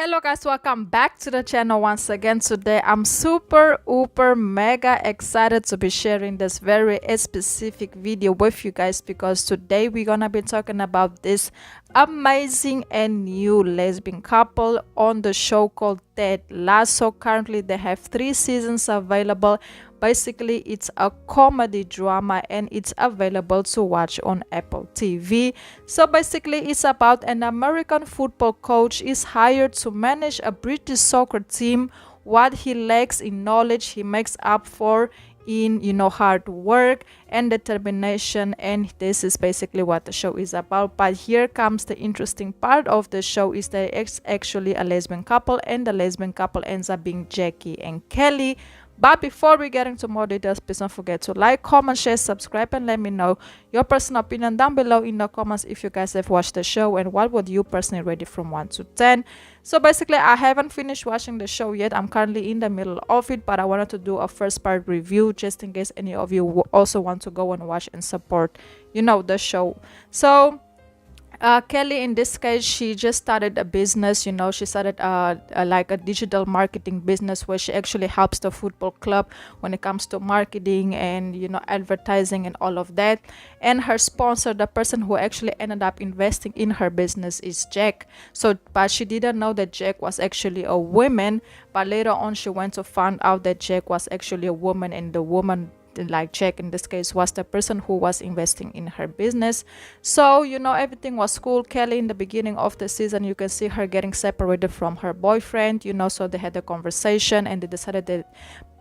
Hello guys, welcome back to the channel once again. Today I'm super mega excited to be sharing this very specific video with you guys, because today we're gonna be talking about this amazing and new lesbian couple on the show called Ted Lasso. Currently they have 3 seasons available. Basically it's a comedy drama and it's available to watch on Apple TV. So basically it's about an American football coach is hired to manage a British soccer team. What he lacks in knowledge he makes up for in hard work and determination, and this is basically what the show is about. But here comes the interesting part of the show, is that it's actually a lesbian couple, and the lesbian couple ends up being Jackie and Kelly. But before we get into more details, please don't forget to like, comment, share, subscribe, and let me know your personal opinion down below in the comments if you guys have watched the show, and what would you personally rate it from 1 to 10. So basically I haven't finished watching the show yet. I'm currently in the middle of it, but I wanted to do a first part review just in case any of you also want to go and watch and support the show. So Kelly, in this case, she just started a business. She started like a digital marketing business where she actually helps the football club when it comes to marketing and advertising and all of that. And her sponsor, the person who actually ended up investing in her business, is Jack. So but she didn't know that Jack was actually a woman, but later on she went to find out that Jack was actually a woman, and the woman, like Jack in this case, was the person who was investing in her business. So everything was cool. Kelly, in the beginning of the season, you can see her getting separated from her boyfriend, so they had a conversation and they decided that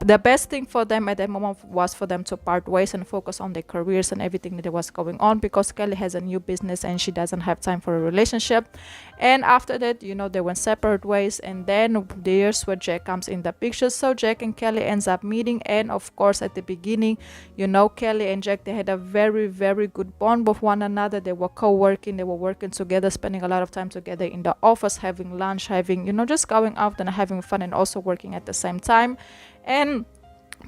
the best thing for them at that moment was for them to part ways and focus on their careers and everything that was going on, because Kelly has a new business and she doesn't have time for a relationship. And after that, they went separate ways, and then there's where Jack comes in the picture. So Jack and Kelly ends up meeting, and of course at the beginning, Kelly and Jack, they had a very good bond with one another. They were co-working, they were working together, spending a lot of time together in the office, having lunch, having just going out and having fun, and also working at the same time. And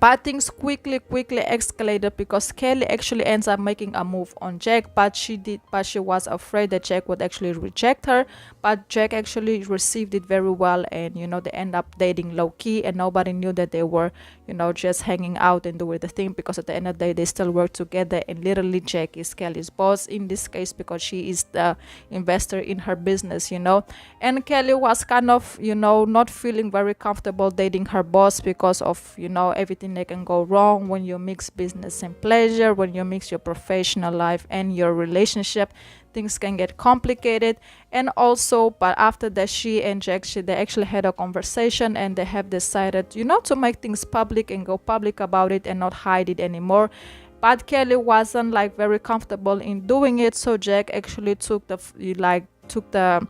but things quickly escalated, because Kelly actually ends up making a move on Jack, but she was afraid that Jack would actually reject her. But Jack actually received it very well, and they end up dating low-key, and nobody knew that they were just hanging out and doing the thing, because at the end of the day they still work together. And literally Jack is Kelly's boss in this case, because she is the investor in her business. And Kelly was kind of not feeling very comfortable dating her boss, because of everything that can go wrong when you mix business and pleasure, when you mix your professional life and your relationship. Things can get complicated. And also, but after that, she and Jack, they actually had a conversation, and they have decided to make things public and go public about it and not hide it anymore. But Kelly wasn't like very comfortable in doing it, so Jack actually took the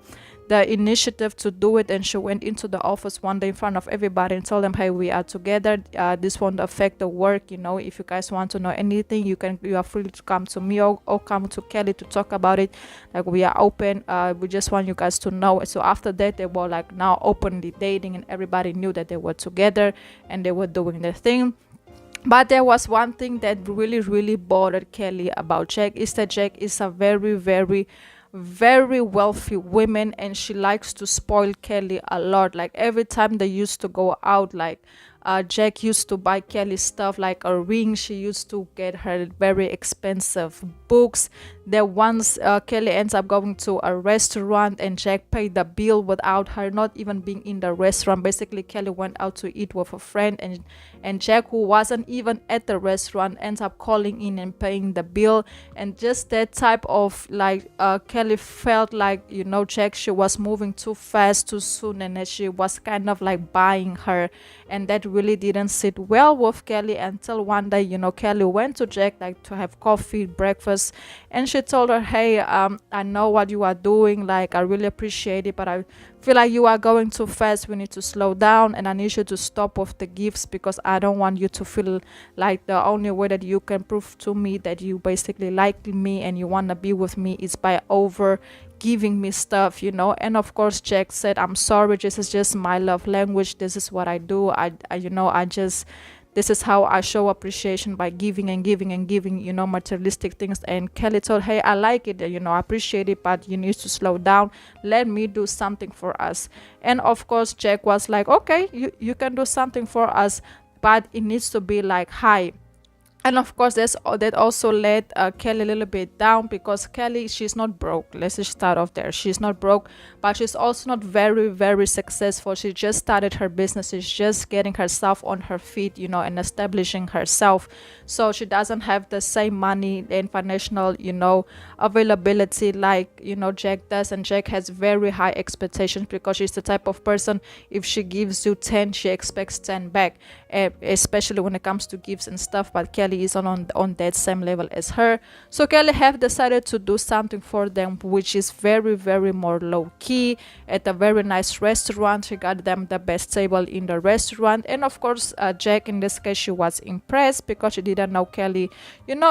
initiative to do it, and she went into the office one day in front of everybody and told them, hey, we are together, this won't affect the work. If you guys want to know anything, you are free to come to me, or come to Kelly to talk about it. Like, we are open, we just want you guys to know. So after that, they were like now openly dating, and everybody knew that they were together and they were doing their thing. But there was one thing that really bothered Kelly about Jack, is that Jack is a very wealthy woman, and she likes to spoil Kelly a lot. Like, every time they used to go out, like Jack used to buy Kelly stuff like a ring. She used to get her very expensive books. That once Kelly ends up going to a restaurant, and Jack paid the bill without her not even being in the restaurant. Basically, Kelly went out to eat with a friend, and Jack, who wasn't even at the restaurant, ends up calling in and paying the bill. And just that type of like Kelly felt like Jack, she was moving too fast, too soon, and that she was kind of like buying her, and that really didn't sit well with Kelly. Until one day Kelly went to Jack, like, to have coffee, breakfast, and she told her, hey, I know what you are doing, like, I really appreciate it, but I feel like you are going too fast. We need to slow down, and I need you to stop with the gifts, because I don't want you to feel like the only way that you can prove to me that you basically like me and you want to be with me is by over giving me stuff. And of course Jack said, I'm sorry, this is just my love language, this is what I do. I just this is how I show appreciation, by giving and giving and giving, materialistic things. And Kelly told, hey, I like it, I appreciate it, but you need to slow down. Let me do something for us. And of course, Jack was like, okay, you can do something for us, but it needs to be like high. And of course, that also let Kelly a little bit down, because Kelly, she's not broke. Let's just start off there. She's not broke, but she's also not very, very successful. She just started her business. She's just getting herself on her feet, and establishing herself. So she doesn't have the same money and financial, availability like, Jack does. And Jack has very high expectations, because she's the type of person, if she gives you 10, she expects 10 back, especially when it comes to gifts and stuff. But Kelly is on that same level as her. So Kelly have decided to do something for them, which is very, very more low key, at a very nice restaurant. She got them the best table in the restaurant. And of course, Jack, in this case, she was impressed, because she didn't know Kelly,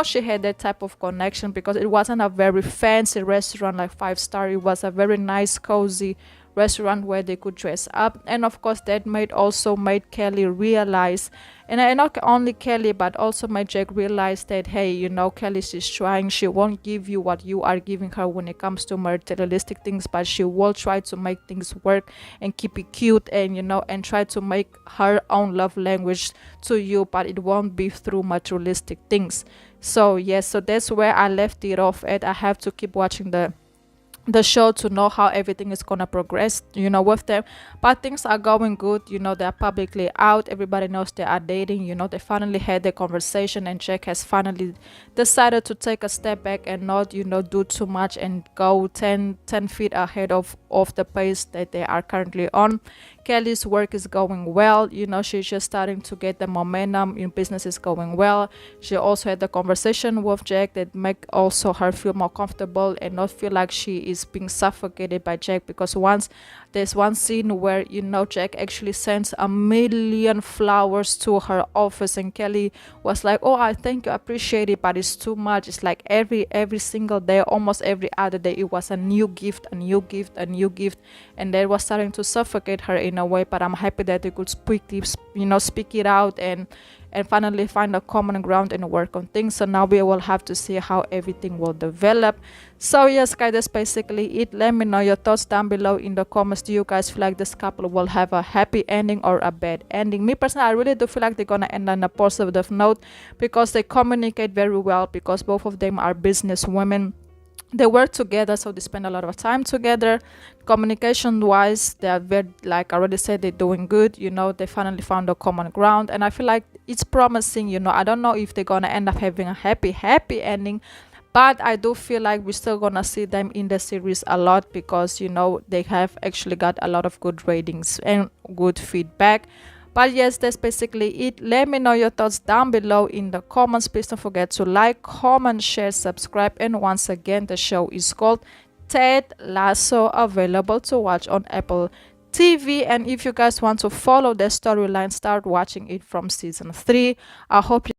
she had that type of connection, because it wasn't a very fancy restaurant like 5-star. It was a very nice, cozy restaurant where they could dress up. And of course, that made Kelly realize, and not only Kelly, but also made Jack realize that, hey, Kelly is trying. She won't give you what you are giving her when it comes to materialistic things, but she will try to make things work and keep it cute, and and try to make her own love language to you, but it won't be through materialistic things. So yes, so that's where I left it off at. I have to keep watching the show to know how everything is gonna progress, with them. But things are going good. They're publicly out. Everybody knows they are dating. They finally had the conversation, and Jack has finally decided to take a step back and not, do too much, and go 10 feet ahead of the pace that they are currently on. Kelly's work is going well. She's just starting to get the momentum. Business is going well. She also had the conversation with Jack that make also her feel more comfortable and not feel like she is being suffocated by Jack, because there's one scene where Jack actually sends 1,000,000 flowers to her office, and Kelly was like, oh, I thank you, appreciate it, but it's too much. It's like every single day, almost every other day, it was a new gift, a new gift, a new gift, and that was starting to suffocate her in a way. But I'm happy that they could speak it out, and finally find a common ground and work on things. So now we will have to see how everything will develop. So yes, guys, that's basically it. Let me know your thoughts down below in the comments. Do you guys feel like this couple will have a happy ending or a bad ending? Me personally, I really do feel like they're gonna end on a positive note, because they communicate very well, because both of them are business women. They work together, so they spend a lot of time together. Communication wise, they are very, like I already said, they're doing good. They finally found a common ground, and I feel like it's promising. I don't know if they're gonna end up having a happy ending, but I do feel like we're still gonna see them in the series a lot, because they have actually got a lot of good ratings and good feedback. But yes, that's basically it. Let me know your thoughts down below in the comments. Please don't forget to like, comment, share, subscribe. And once again, the show is called Ted Lasso, available to watch on Apple TV. And if you guys want to follow the storyline, start watching it from season 3. I hope you